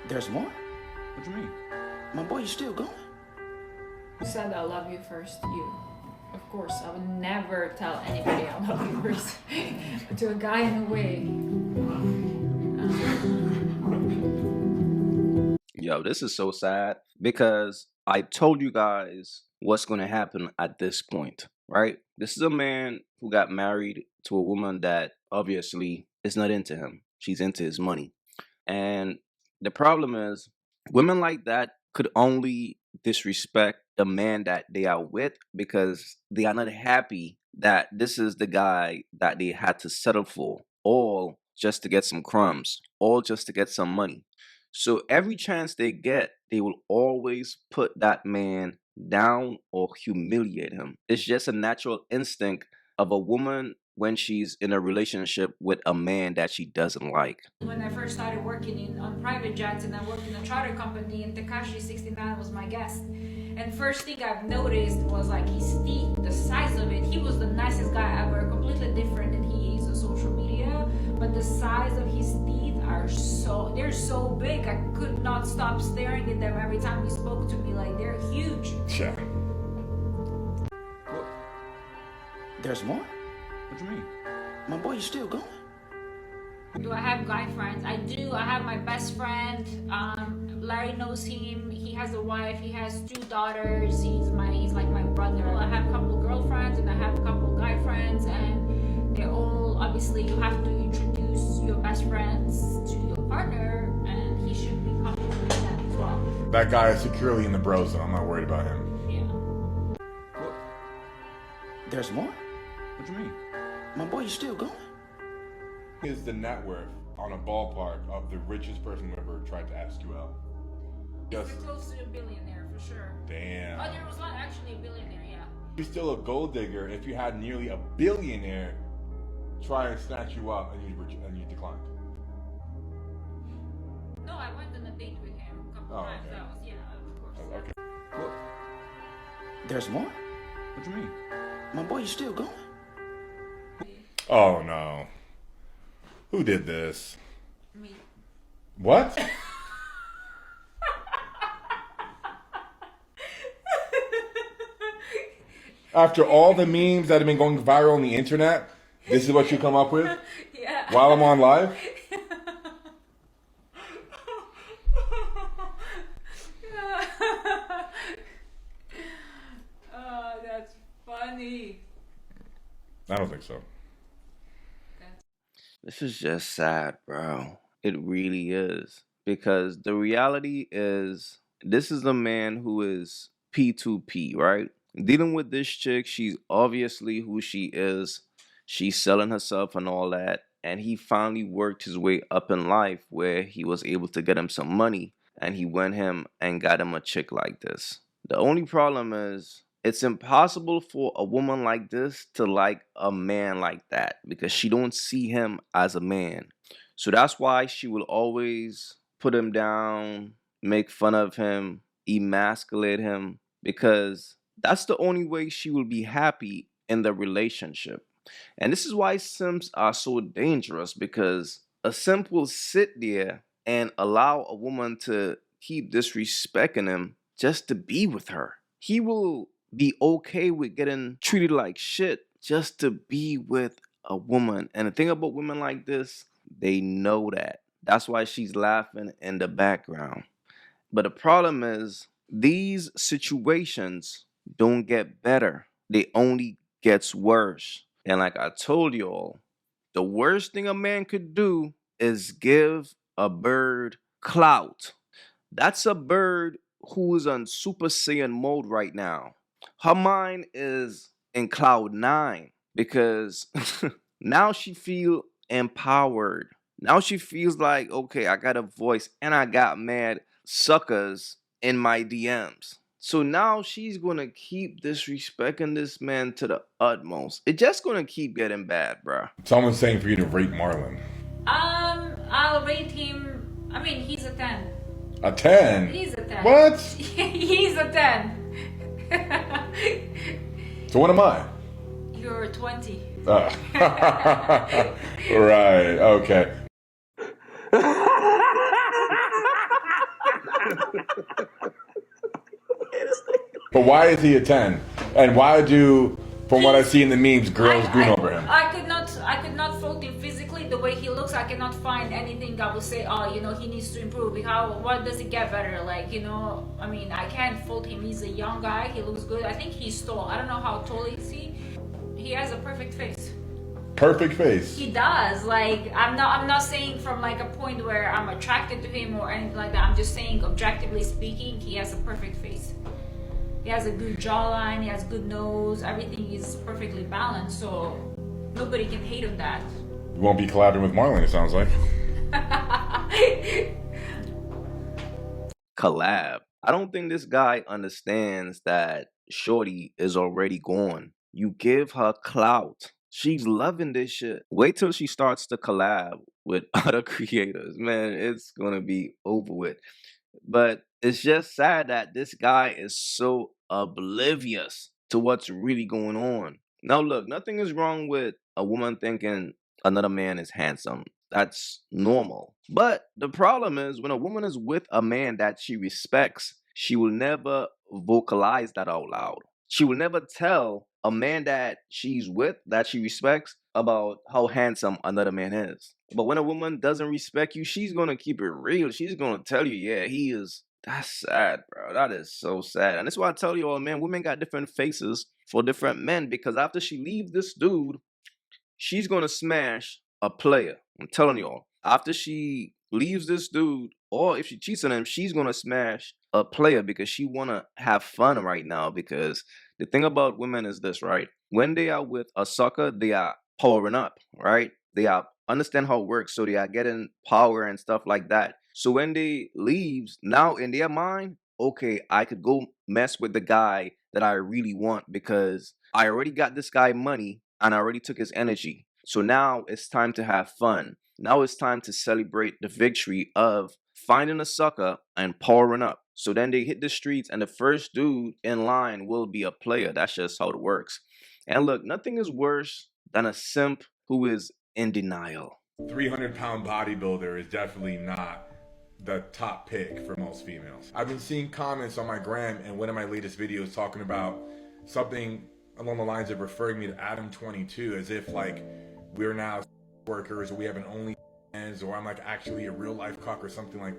There's more? What do you mean? My boy, you still going? You said I love you first, you. Of course, I would never tell anybody I love you first. But to a guy in a way. Yo, this is so sad because I told you guys what's going to happen at this point, right? This is a man who got married to a woman that obviously is not into him. She's into his money. And the problem is, women like that could only disrespect the man that they are with because they are not happy that this is the guy that they had to settle for, all just to get some crumbs, all just to get some money. So every chance they get, they will always put that man down or humiliate him. It's just a natural instinct of a woman when she's in a relationship with a man that she doesn't like. When I first started working on private jets and I worked in a charter company, and Tekashi 69 was my guest. And first thing I've noticed was like his teeth, the size of it. He was the nicest guy ever, completely different than he is on social media. But the size of his teeth they're so big. I could not stop staring at them every time he spoke to me. Like, they're huge. Yeah. There's more? What do you mean? My boy, you still going? Do I have guy friends? I do. I have my best friend. Larry knows him. He has a wife. He has 2 daughters. He's like my brother. I have a couple girlfriends and I have a couple guy friends, and they're all, obviously you have to introduce your best friends to your partner, and he should be comfortable with that as well. That guy is securely in the bro zone. I'm not worried about him. Yeah. There's more? What do you mean? My boy, you still going? Is the net worth on a ballpark of the richest person who ever tried to ask you out? Yes. You're close to a billionaire for sure. Damn. Oh, there was not actually a billionaire, yeah. You're still a gold digger if you had nearly a billionaire try and snatch you up and you declined. No, I went on a date with him a couple times. Okay. That was, yeah, of course. Oh, okay. There's more? What do you mean? My boy, you still going? Oh no. Who did this? Me. What? After all the memes that have been going viral on the internet, this is what you come up with? Yeah. While I'm on live? Oh, that's funny. I don't think so. This is just sad, bro. It really is. Because the reality is, this is a man who is P2P, right? Dealing with this chick, she's obviously who she is. She's selling herself and all that. And he finally worked his way up in life where he was able to get him some money. And he went him and got him a chick like this. The only problem is, it's impossible for a woman like this to like a man like that because she don't see him as a man. So that's why she will always put him down, make fun of him, emasculate him, because that's the only way she will be happy in the relationship. And this is why simps are so dangerous, because a simp will sit there and allow a woman to keep disrespecting him just to be with her. He will be okay with getting treated like shit just to be with a woman. And the thing about women like this, they know that. That's why she's laughing in the background. But the problem is, these situations don't get better. They only gets worse. And like I told you all, the worst thing a man could do is give a bird clout. That's a bird who is on Super Saiyan mode right now. Her mind is in cloud 9 because now she feel empowered. Now she feels like, okay, I got a voice and I got mad suckers in my DMs. So now she's going to keep disrespecting this man to the utmost. It's just going to keep getting bad, bruh. Someone's saying for you to rate Marlon. I'll rate him, I mean, he's a 10. A 10? He's a 10. What? He's a 10. So what am I? You're 20. Right, okay. But why is he a 10? And why do, from what I see in the memes, girls goon over him? I could not fault him physically. The way he looks, I cannot find anything I would say, oh, you know, he needs to improve. What does it get better? Like, you know, I mean, I can't fault him. He's a young guy. He looks good. I think he's tall. I don't know how tall is he. He has a perfect face. Perfect face. He does. Like, I'm not saying from like a point where I'm attracted to him or anything like that. I'm just saying, objectively speaking, he has a perfect face. He has a good jawline, he has good nose, everything is perfectly balanced, so nobody can hate on that. You won't be collabing with Marlon, it sounds like. Collab. I don't think this guy understands that Shorty is already gone. You give her clout. She's loving this shit. Wait till she starts to collab with other creators. Man, it's gonna be over with. But it's just sad that this guy is so oblivious to what's really going on. Now, look, nothing is wrong with a woman thinking another man is handsome. That's normal. But the problem is when a woman is with a man that she respects, she will never vocalize that out loud. She will never tell a man that she's with, that she respects, about how handsome another man is. But when a woman doesn't respect you, she's gonna keep it real. She's gonna tell you, yeah, he is. That's sad, bro. That is so sad. And that's why I tell you all, man, women got different faces for different men, because after she leaves this dude, she's gonna smash a player. I'm telling y'all. After she leaves this dude, or if she cheats on him, she's gonna smash a player because she wanna have fun right now. Because the thing about women is this, right? When they are with a sucker, they are powering up, right? They are understand how it works, so they are getting power and stuff like that. So when they leaves, now in their mind, okay, I could go mess with the guy that I really want because I already got this guy money and I already took his energy. So now it's time to have fun. Now it's time to celebrate the victory of finding a sucker and powering up. So then they hit the streets and the first dude in line will be a player. That's just how it works. And look, nothing is worse than a simp who is in denial. 300-pound bodybuilder is definitely not the top pick for most females. I've been seeing comments on my gram and one of my latest videos talking about something along the lines of referring me to Adam 22 as if like we're now workers or we have an OnlyFans or I'm like actually a real life cuck or something like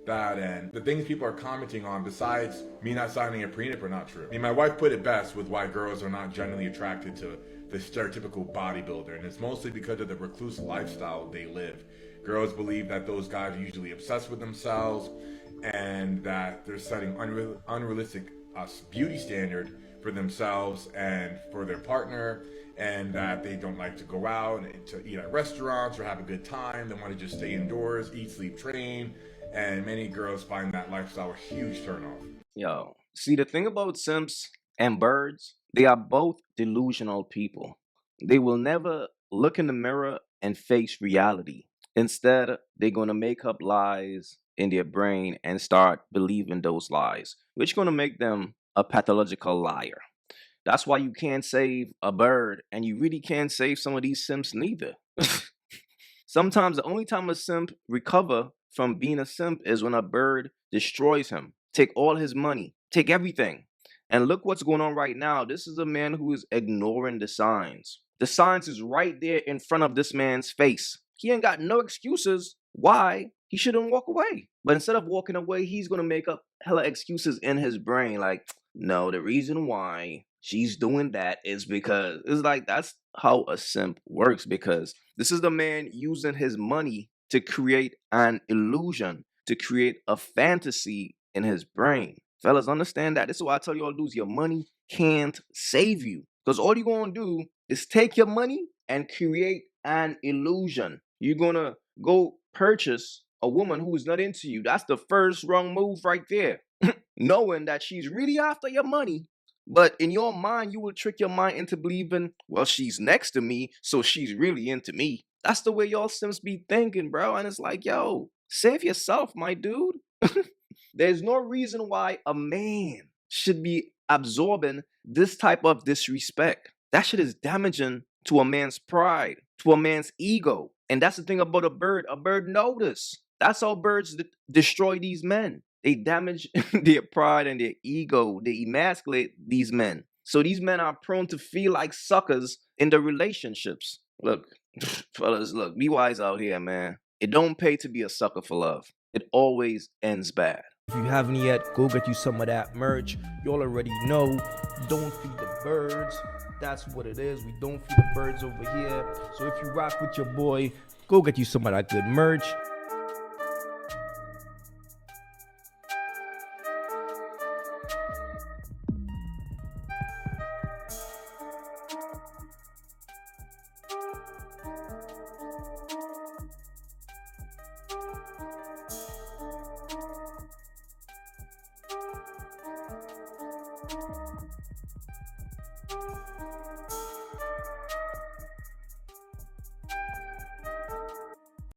that. And the things people are commenting on besides me not signing a prenup are not true. I mean, my wife put it best with why girls are not generally attracted to the stereotypical bodybuilder, and it's mostly because of the recluse lifestyle they live. Girls believe that those guys are usually obsessed with themselves and that they're setting unrealistic beauty standard for themselves and for their partner, and that they don't like to go out and to eat at restaurants or have a good time. They want to just stay indoors, eat, sleep, train, and many girls find that lifestyle a huge turnoff. Yo, see, the thing about simps and birds, they are both delusional people. They will never look in the mirror and face reality. Instead, they're going to make up lies in their brain and start believing those lies, which is going to make them a pathological liar. That's why you can't save a bird, and you really can't save some of these simps neither. Sometimes the only time a simp recover from being a simp is when a bird destroys him, take all his money, take everything. And look what's going on right now. This is a man who is ignoring the signs. The signs is right there in front of this man's face. He ain't got no excuses why he shouldn't walk away. But instead of walking away, he's going to make up hella excuses in his brain. Like, no, the reason why she's doing that is because it's like that's how a simp works, because this is the man using his money to create an illusion, to create a fantasy in his brain. Fellas, understand that. This is why I tell you all dudes, your money can't save you. Because all you're going to do is take your money and create an illusion. You're going to go purchase a woman who is not into you. That's the first wrong move right there. Knowing that she's really after your money. But in your mind, you will trick your mind into believing, well, she's next to me, so she's really into me. That's the way y'all simps be thinking, bro. And it's like, yo, save yourself, my dude. There's no reason why a man should be absorbing this type of disrespect. That shit is damaging to a man's pride, to a man's ego. And that's the thing about a bird. A bird knows this. That's how birds destroy these men. They damage their pride and their ego. They emasculate these men. So these men are prone to feel like suckers in their relationships. Look, fellas, look, be wise out here, man. It don't pay to be a sucker for love. It always ends bad. If you haven't yet, go get you some of that merch. You all already know, don't feed the birds. That's what it is. We don't feed the birds over here. So if you rock with your boy, go get you some of that good merch.